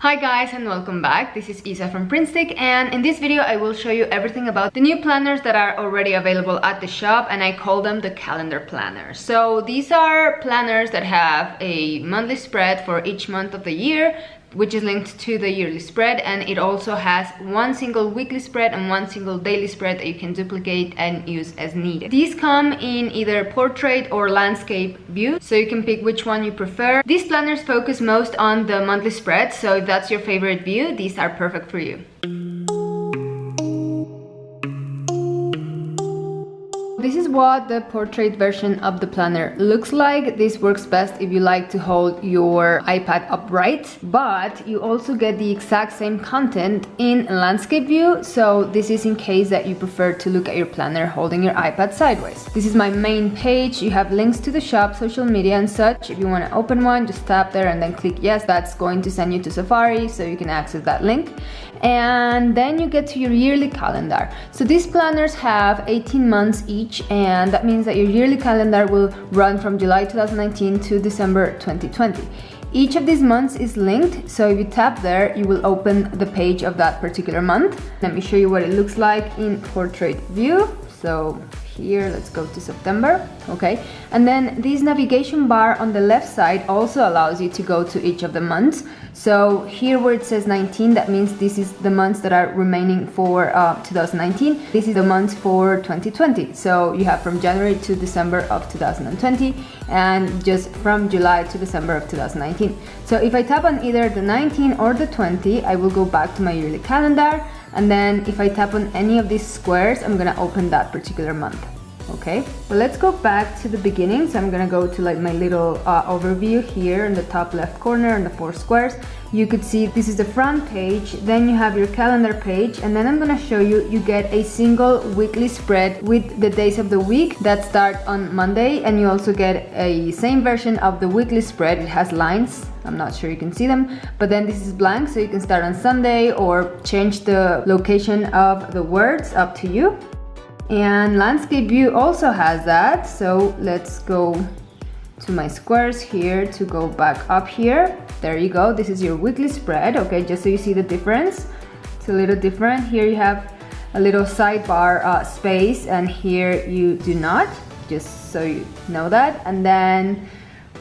Hi guys and welcome back. This is Isa from PrintStick, and in this video I will show you everything about the new planners that are already available at the shop, and I call them the calendar planners. So these are planners that have a monthly spread for each month of the year, which is linked to the yearly spread, and it also has one single weekly spread and one single daily spread that you can duplicate and use as needed. These come in either portrait or landscape view, so you can pick which one you prefer. These planners focus most on the monthly spread, so if that's your favorite view, these are perfect for you. This is what the portrait version of the planner looks like. This works best if you like to hold your iPad upright, but you also get the exact same content in landscape view. So this is in case that you prefer to look at your planner holding your iPad sideways. This is my main page. You have links to the shop, social media and such. If you want to open one, just tap there and then click yes. That's going to send you to Safari, so you can access that link. And then you get to your yearly calendar. So these planners have 18 months each, and that means that your yearly calendar will run from July 2019 to December 2020. Each of these months is linked, so if you tap there, you will open the page of that particular month. Let me show you what it looks like in portrait view. So here, let's go to September, okay? And then this navigation bar on the left side also allows you to go to each of the months. So here where it says 19, that means this is the months that are remaining for 2019. This is the months for 2020. So you have from January to December of 2020 and just from July to December of 2019. So if I tap on either the 19 or the 20, I will go back to my yearly calendar. And then if I tap on any of these squares, I'm gonna open that particular month. Okay, well, let's go back to the beginning. So I'm gonna go to like my little overview here in the top left corner in the 4 squares. You could see this is the front page, then you have your calendar page, and then I'm gonna show you, you get a single weekly spread with the days of the week that start on Monday, and you also get a same version of the weekly spread. It has lines. I'm not sure you can see them, but then this is blank, so you can start on Sunday or change the location of the words, up to you. And landscape view also has that, so let's go to my squares here to go back up here. There you go, this is your weekly spread, okay, just so you see the difference. It's a little different. Here you have a little sidebar space, and here you do not, just so you know that. And then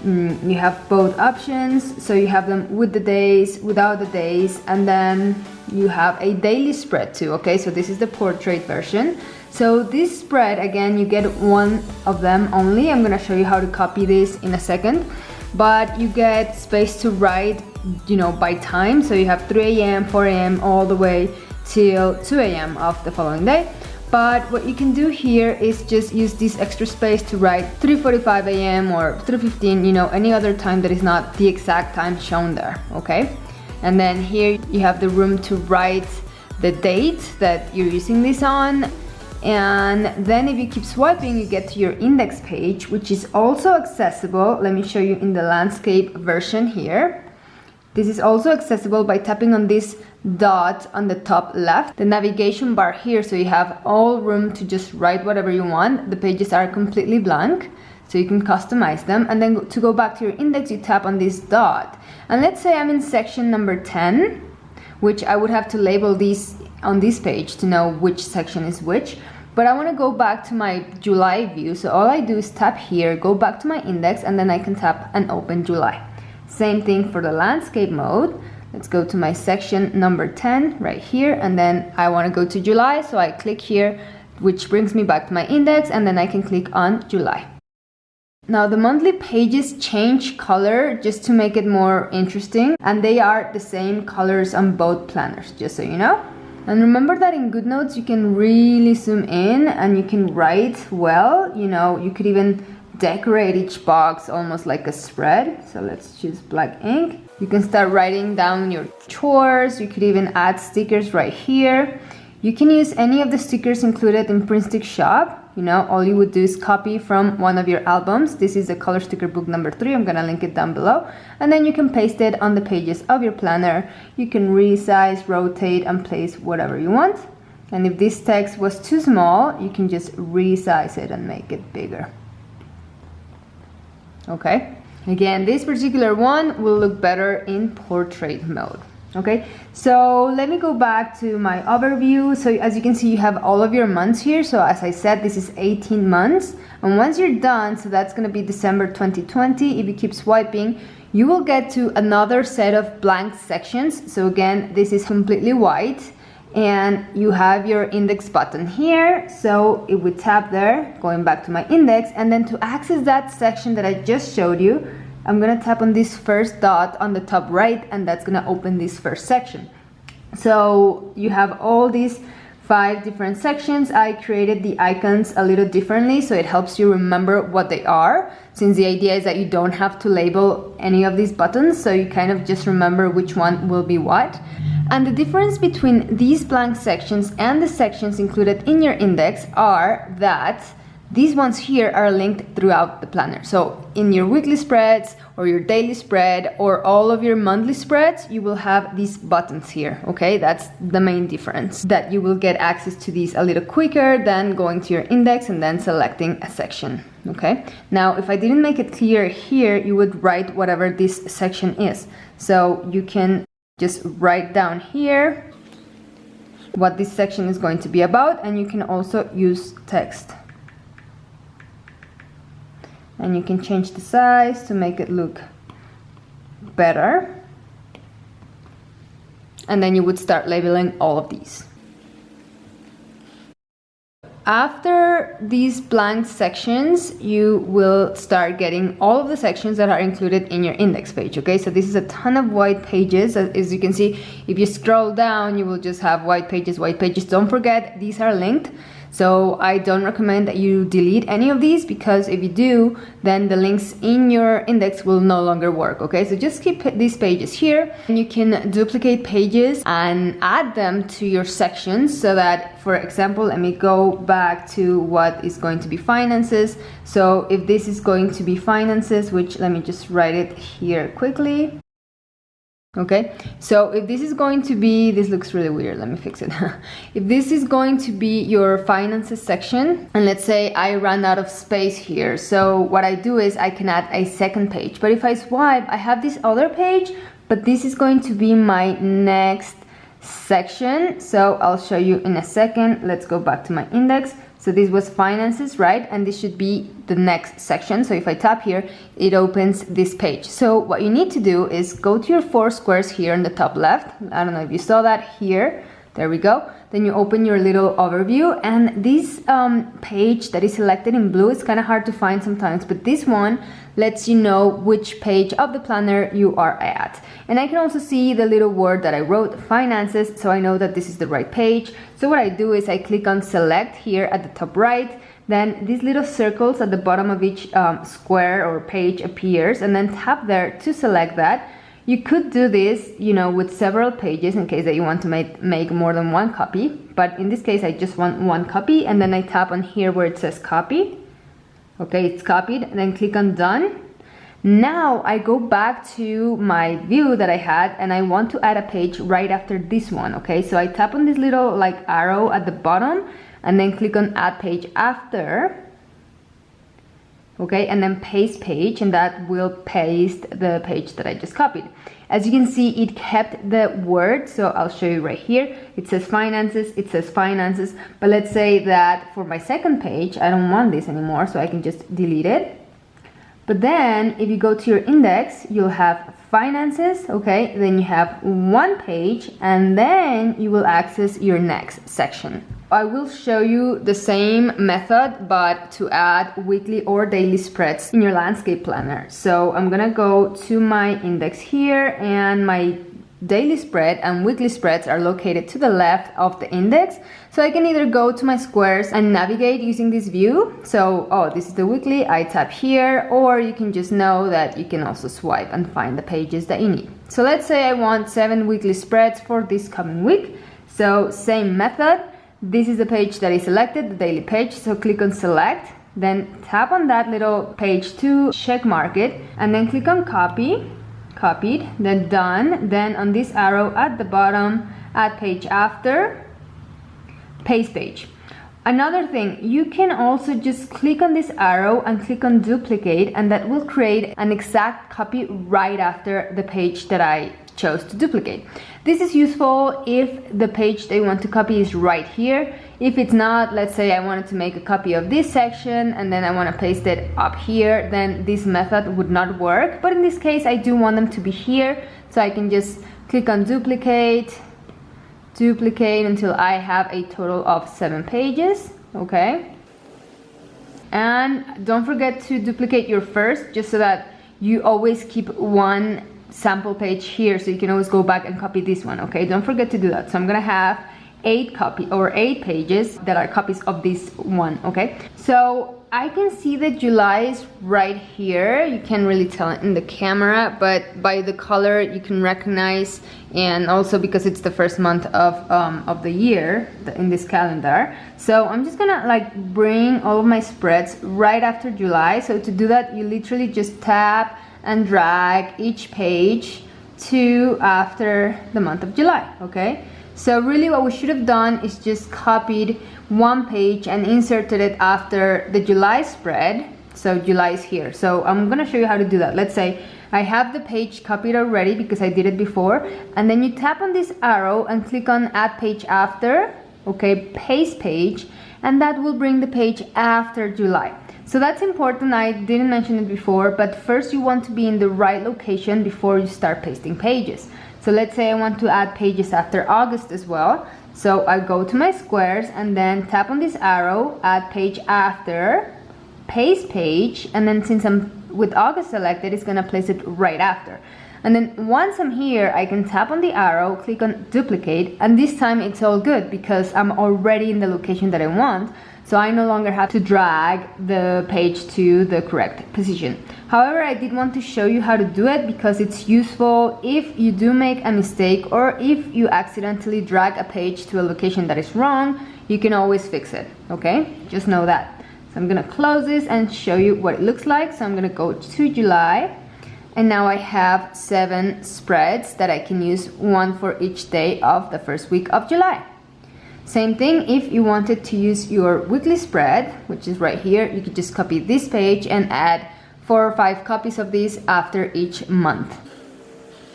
you have both options, so you have them with the days, without the days, and then you have a daily spread too, okay? So this is the portrait version. So this spread, again, you get one of them only. I'm gonna show you how to copy this in a second, but you get space to write, you know, by time. So you have 3 a.m., 4 a.m., all the way till 2 a.m. of the following day. But what you can do here is just use this extra space to write 3:45 a.m. or 3:15, you know, any other time that is not the exact time shown there, okay? And then here you have the room to write the date that you're using this on. And then if you keep swiping, you get to your index page, which is also accessible. Let me show you in the landscape version here. This is also accessible by tapping on this dot on the top left, the navigation bar here, so you have all room to just write whatever you want. The pages are completely blank, so you can customize them. And then to go back to your index, you tap on this dot. And let's say I'm in section number 10, which I would have to label these on this page to know which section is which. But I want to go back to my July view, so all I do is tap here, go back to my index, and then I can tap and open July. Same thing for the landscape mode. Let's go to my section number 10 right here, and then I want to go to July, so I click here, which brings me back to my index, and then I can click on July. Now the monthly pages change color just to make it more interesting, and they are the same colors on both planners, just so you know. And remember that in GoodNotes you can really zoom in and you can write well. You know, you could even decorate each box almost like a spread. So let's choose black ink. You can start writing down your chores. You could even add stickers right here. You can use any of the stickers included in PrintStick shop. You know, all you would do is copy from one of your albums. This is the color sticker book number 3. I'm gonna link it down below. And then you can paste it on the pages of your planner. You can resize, rotate, and place whatever you want. And if this text was too small, you can just resize it and make it bigger. Okay, again, this particular one will look better in portrait mode. Okay, so let me go back to my overview. So as you can see, you have all of your months here. So as I said, this is 18 months. And once you're done, so that's going to be December 2020. If you keep swiping, you will get to another set of blank sections. So again, this is completely white. And you have your index button here. So if we tap there, going back to my index, and then to access that section that I just showed you, I'm gonna tap on this first dot on the top right, and that's gonna open this first section. So you have all these 5 different sections. I created the icons a little differently so it helps you remember what they are, since the idea is that you don't have to label any of these buttons, so you kind of just remember which one will be what. And the difference between these blank sections and the sections included in your index are that these ones here are linked throughout the planner. So in your weekly spreads or your daily spread or all of your monthly spreads, you will have these buttons here, okay? That's the main difference, that you will get access to these a little quicker than going to your index and then selecting a section, okay? Now, if I didn't make it clear here, you would write whatever this section is. So you can just write down here what this section is going to be about, and you can also use text. And you can change the size to make it look better. And then you would start labeling all of these. After these blank sections, you will start getting all of the sections that are included in your index page, okay? So this is a ton of white pages. As you can see, if you scroll down, you will just have white pages, white pages. Don't forget, these are linked. So I don't recommend that you delete any of these, because if you do, then the links in your index will no longer work, okay? So just keep these pages here, and you can duplicate pages and add them to your sections so that, for example, let me go back to what is going to be finances. So if this is going to be finances, which let me just write it here quickly. Okay, so if this is going to be, this looks really weird, let me fix it. If this is going to be your finances section, and let's say I ran out of space here, so what I do is I can add a second page. But if I swipe, I have this other page, but this is going to be my next section. So I'll show you in a second. Let's go back to my index. So this was finances, right? And this should be the next section. So if I tap here, it opens this page. So what you need to do is go to your 4 squares here in the top left. I don't know if you saw that here. There we go. Then you open your little overview, and this page that is selected in blue is kind of hard to find sometimes, but this one lets you know which page of the planner you are at. And I can also see the little word that I wrote, finances, so I know that this is the right page. So what I do is I click on select here at the top right, then these little circles at the bottom of each square or page appears, and then tap there to select that. You could do this, you know, with several pages in case that you want to make more than one copy. But in this case, I just want one copy, and then I tap on here where it says copy. Okay, it's copied, and then click on done. Now I go back to my view that I had, and I want to add a page right after this one, okay? So I tap on this little like arrow at the bottom, and then click on add page after. Okay, and then paste page, and that will paste the page that I just copied. As you can see, it kept the word, so I'll show you right here. It says finances, but let's say that for my second page, I don't want this anymore, so I can just delete it. But then if you go to your index, you'll have finances, okay, then you have one page, and then you will access your next section. I will show you the same method, but to add weekly or daily spreads in your landscape planner. So I'm gonna go to my index here, and my daily spread and weekly spreads are located to the left of the index. So I can either go to my squares and navigate using this view. So, oh, this is the weekly, I tap here, or you can just know that you can also swipe and find the pages that you need. So let's say I want 7 weekly spreads for this coming week. So same method. This is the page that is selected, the daily page. So click on select, then tap on that little page to check mark it, and then click on copy. Copied, then done, then on this arrow at the bottom, add page after, paste page. Another thing, you can also just click on this arrow and click on duplicate, and that will create an exact copy right after the page that I chose to duplicate. This is useful if the page they want to copy is right here. If it's not, let's say I wanted to make a copy of this section and then I want to paste it up here, then this method would not work. But in this case, I do want them to be here, so I can just click on duplicate until I have a total of 7 pages, okay? And don't forget to duplicate your first, just so that you always keep one sample page here, so you can always go back and copy this one, okay? Don't forget to do that. So I'm gonna have 8 pages that are copies of this one, okay? So I can see that July is right here. You can't really tell it in the camera, but by the color you can recognize, and also because it's the first month of the year in this calendar. So I'm just gonna like bring all of my spreads right after July. So to do that, you literally just tap and drag each page to after the month of July, okay? So really what we should have done is just copied one page and inserted it after the July spread. So July is here. So I'm gonna show you how to do that. Let's say I have the page copied already because I did it before, and then you tap on this arrow and click on add page after, okay, paste page, and that will bring the page after July. So that's important. I didn't mention it before, but first you want to be in the right location before you start pasting pages. So let's say I want to add pages after August as well. So I go to my squares and then tap on this arrow, add page after, paste page, and then since I'm with August selected, it's gonna place it right after. And then once I'm here, I can tap on the arrow, click on duplicate, and this time it's all good because I'm already in the location that I want. So I no longer have to drag the page to the correct position. However, I did want to show you how to do it because it's useful if you do make a mistake, or if you accidentally drag a page to a location that is wrong, you can always fix it, okay? Just know that. So I'm gonna close this and show you what it looks like. So I'm gonna go to July, and now I have 7 spreads that I can use, one for each day of the first week of July. Same thing if you wanted to use your weekly spread, which is right here. You could just copy this page and add 4 or 5 copies of these after each month.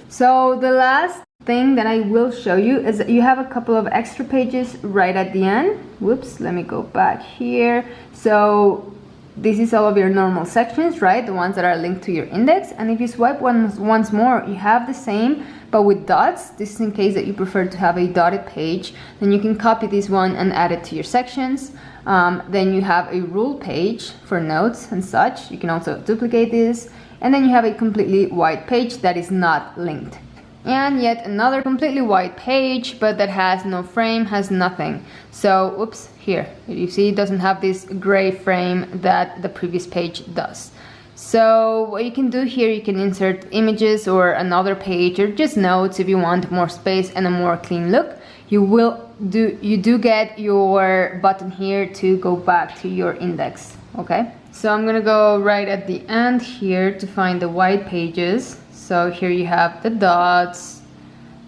So the last thing that I will show you is that you have a couple of extra pages right at the end. Whoops, let me go back here. So this is all of your normal sections, right? The ones that are linked to your index. And if you swipe once more, you have the same, but with dots. This is in case that you prefer to have a dotted page. Then you can copy this one and add it to your sections. Then you have a rule page for notes and such. You can also duplicate this. And then you have a completely white page that is not linked. And yet another completely white page, but that has no frame, has nothing. So, oops, here, you see it doesn't have this gray frame that the previous page does. So what you can do here, you can insert images or another page, or just notes if you want more space and a more clean look. You do get your button here to go back to your index, okay? So I'm gonna go right at the end here to find the white pages. So here you have the dots,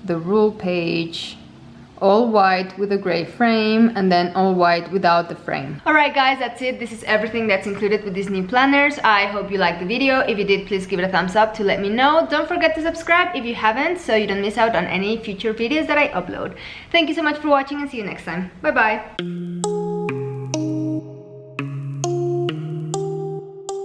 the rule page, all white with a gray frame, and then all white without the frame. Alright guys, that's it. This is everything that's included with these new planners. I hope you liked the video. If you did, please give it a thumbs up to let me know. Don't forget to subscribe if you haven't, so you don't miss out on any future videos that I upload. Thank you so much for watching, and see you next time. Bye bye.